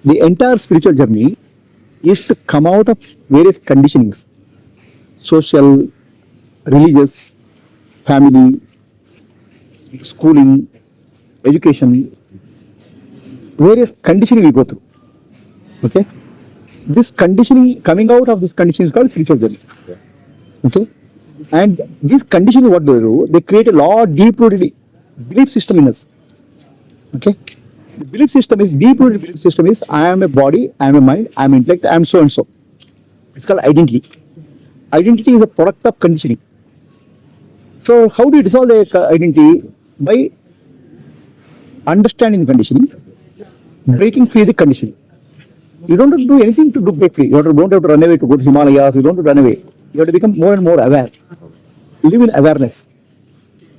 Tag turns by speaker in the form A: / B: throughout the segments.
A: the entire spiritual journey is to come out of various conditionings, social, religious, family, schooling, education, various conditioning we go through. Okay? This conditioning, coming out of this conditioning is called spiritual journey. Okay? And these conditioning, what do? They create a lot deep-rooted belief system in us. Okay? The belief system is, deep-rooted belief system is, I am a body, I am a mind, I am intellect, I am so and so. It's called identity. Identity is a product of conditioning. So how do you dissolve the identity? By understanding the conditioning, breaking free the conditioning. You don't have to do anything to break free. You don't have to run away to go to Himalayas. You don't have to run away. You have to become more and more aware. Live in awareness.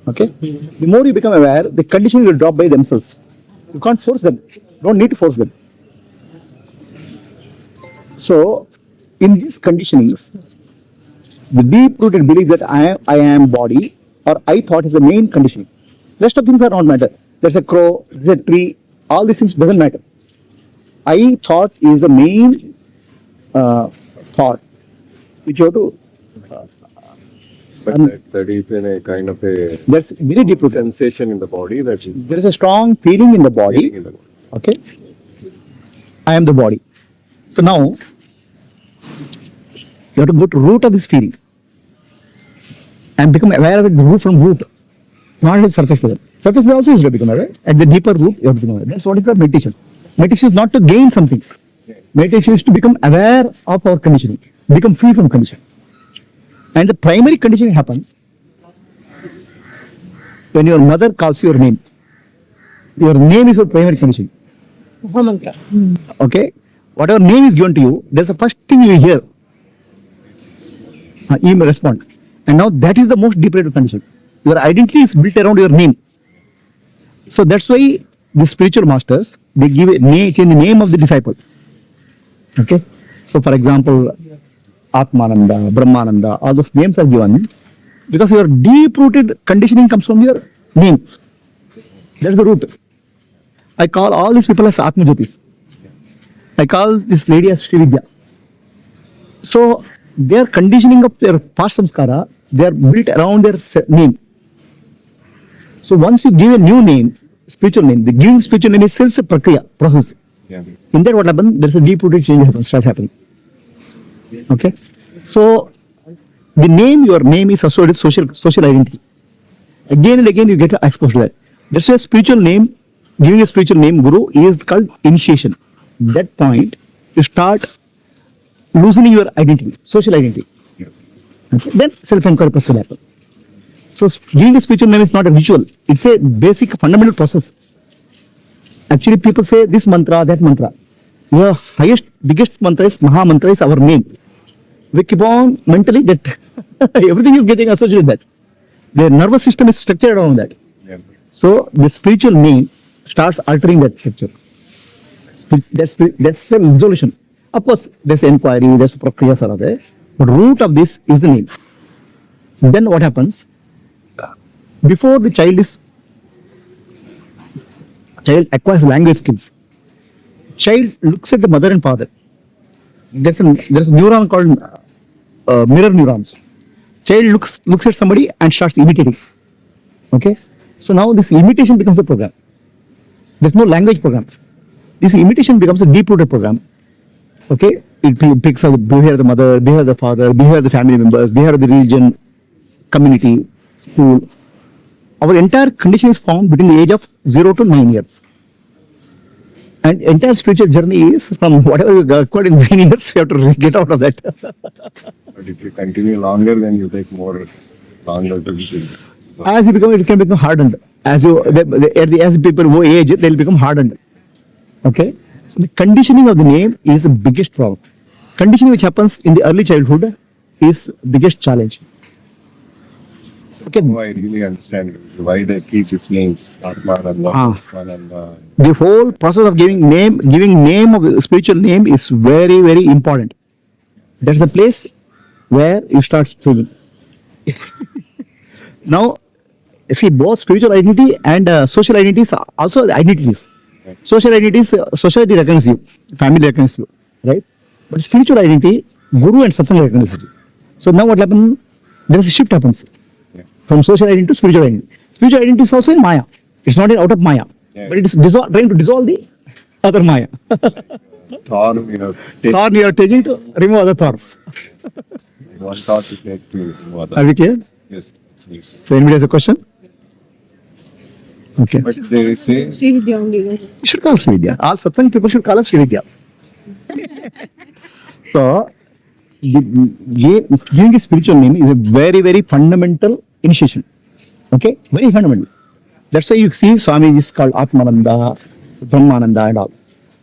A: Okay? The more you become aware, the conditioning will drop by themselves. You can't force them. You don't need to force them. So, in these conditionings, the deep-rooted belief that I am body or I thought is the main conditioning. Rest of things are not matter. There's a crow, there's a tree, all these things doesn't matter. I thought is the main thought which you have to.
B: But that is in a kind of a.
A: There's very deep
B: sensation in the body. That is.
A: There is a strong feeling in the body. Okay. I am the body. So now you have to go to root of this feeling and become aware of it, the root from root, not at the surface level. Surface level also is to become aware. At the deeper root, you have to become aware. That's what is called meditation. Meditation is not to gain something. Meditation is to become aware of our conditioning, become free from conditioning. And the primary conditioning happens when your mother calls your name. Your name is your primary conditioning. Okay? Whatever name is given to you, that's the first thing you hear. You may respond. And now that is the most deep-rooted condition. Your identity is built around your name. So that's why the spiritual masters, they give a name, change the name of the disciple. Okay? So for example, Atmananda, Brahmananda, all those names are given because your deep-rooted conditioning comes from your name. That's the root. I call all these people as Atma Jyotis. I call this lady as Srividya. So their conditioning of their past samskara, they are built around their name. So once you give a new name, spiritual name, the giving spiritual name itself is a prakriya, process.
B: Yeah.
A: In that what happens, there is a deep-rooted change happens, start happening. Okay? So the name, your name is associated with social identity. Again and again you get exposed to that. That's why spiritual name, giving a spiritual name, Guru, is called initiation. That point, you start loosening your identity, social identity. Okay? Then self-enquiry process will happen. So giving a spiritual name is not a ritual. It's a basic fundamental process. Actually people say this mantra, that mantra. Your highest, biggest mantra is Maha Mantra is our name. We keep on mentally that everything is getting associated with that. The nervous system is structured around that.
B: Yeah.
A: So the spiritual name starts altering that structure. That's the resolution. Of course, there's inquiry, there's prakriyas are there, but root of this is the name. Then what happens? Before the child acquires language skills, child looks at the mother and father. There's a neuron called mirror neurons. Child looks at somebody and starts imitating. Okay? So now this imitation becomes a program. There's no language program. This imitation becomes a deep-rooted program. Okay? It picks up the behavior of the mother, behavior of the father, behavior of the family members, behavior of the religion, community, school. Our entire condition is formed between the age of 0 to 9 years. And entire spiritual journey is from whatever you got in 9 years, you have to get out of that.
B: But if you continue longer, then you take more longer to receive.
A: As you become, it can become hardened. As people who age, they will become hardened. Okay? So the conditioning of the name is the biggest problem. Conditioning which happens in the early childhood is biggest challenge. Okay.
B: Now I really understand why they keep these names. Atmananda.
A: The whole process of giving name of the spiritual name is very, very important. That's the place where you start feeling. Now, see, both spiritual identity and social identities are also identities. Social identity is society recognizes you, family recognizes you, right? But spiritual identity, Guru and Satsang recognizes you. So now what happens? There is a shift happens
B: Yeah.
A: from social identity to spiritual identity. Spiritual identity is also in Maya. It's not in out of Maya,
B: Yeah.
A: but it is trying to dissolve the other Maya.
B: Thorn,
A: Thorn you are taking to remove other thorn.
B: one thought to take to
A: Are we clear?
B: Yes.
A: So anybody has a question? Okay.
B: But they say
C: Srividya only.
A: You should call Srividya. All satsang people should call us Srividya. So, giving a spiritual name is a very, very fundamental initiation. Okay? Very fundamental. That's why you see Swami is called Atmananda, Brahmananda and all.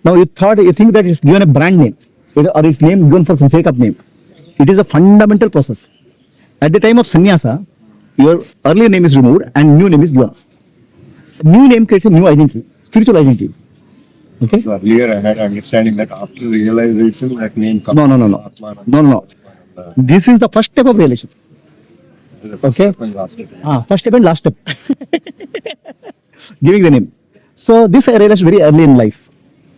A: Now you think that it's given a brand name or it's name given for some sake of name. It is a fundamental process. At the time of sannyasa, your earlier name is removed and new name is given. New name creates a new identity, spiritual identity. Okay?
B: earlier I had understanding that after realization that name comes.
A: No.
B: Atma,
A: No. This is the first step of realization. Okay.
B: Last step.
A: First step and last step. Giving the name. So this I realized very early in life.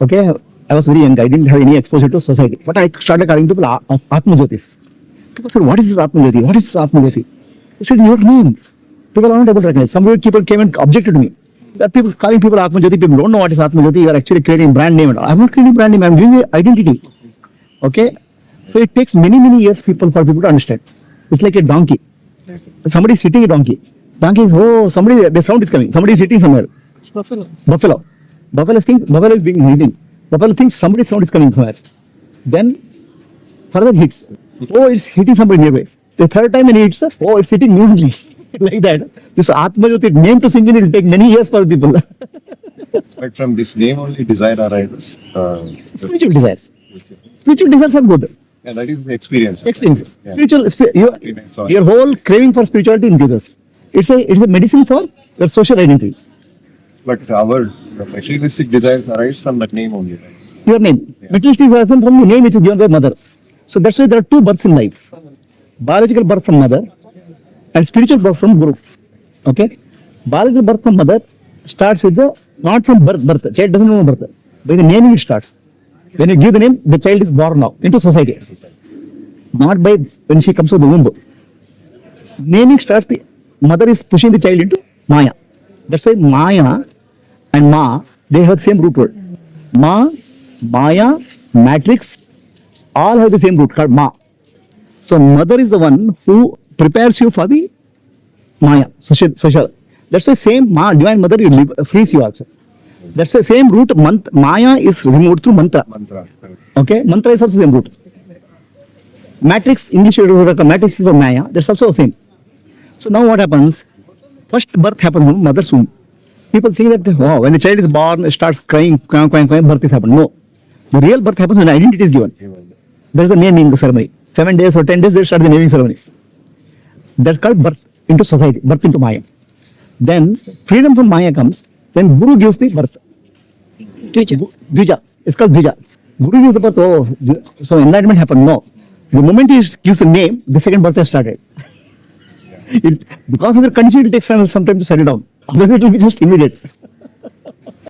A: Okay. I was very young. I didn't have any exposure to society. But I started calling people Atma Jyotis. People said, what is this Atma Jyoti? What is this Atma Jyoti? I said, your name. People are not able to recognize. Some people came and objected to me. That people calling people Atma Jyoti, people don't know what is Atma Jyoti. You are actually creating brand name. I'm not creating brand name. I'm giving identity. Okay. So it takes many years for people to understand. It's like a donkey. Somebody is hitting a donkey. Donkey is, the sound is coming. Somebody is hitting somewhere.
C: It's buffalo.
A: Buffalo is being hitting. Buffalo thinks somebody's sound is coming somewhere. Then further hits. It's hitting somebody nearby. The third time when it hits, it's hitting me only. Like that. This Atma Jyoti name to sing in, it will take many years for people.
B: But from this name only desire arises.
A: Spiritual desires. Spiritual desires are good.
B: And that is the experience.
A: Experience.
B: Yeah.
A: Your whole craving for spirituality increases. It's a medicine for your social identity.
B: But our materialistic desires arise from that name only. Right?
A: Your name. Materialistic desires from the name which is given by mother. So that's why there are two births in life. Biological birth from mother and spiritual birth from Guru. Okay? Biological birth from mother starts with not from birth. Child doesn't know birth. By the naming it starts. When you give the name, the child is born now into society. Not by when she comes to the womb. Naming starts, the mother is pushing the child into Maya. That's why Maya and Ma, they have the same root word. Ma, Maya, Matrix, all have the same root called Ma. So mother is the one who prepares you for the Maya, social. That's why same Ma, divine mother, frees you also. That's the same root. Maya is removed through mantra.
B: Mantra. Correct.
A: Okay, mantra is also same root. Matrix, English matrix is for Maya. That's also the same. So now what happens? First birth happens from mother's womb. People think that when a child is born, it starts crying, birth is happened. No, the real birth happens when identity is given. There is a naming ceremony. 7 days or 10 days they start the naming ceremony. That's called birth into society, birth into Maya. Then freedom from Maya comes. Then Guru gives the birth. Dvija. It's called Dvija. Guru gives the birth. So enlightenment happened. No. The moment he gives the name, the second birth has started. Because of the condition, it takes some time to settle down. Otherwise, it will be just immediate.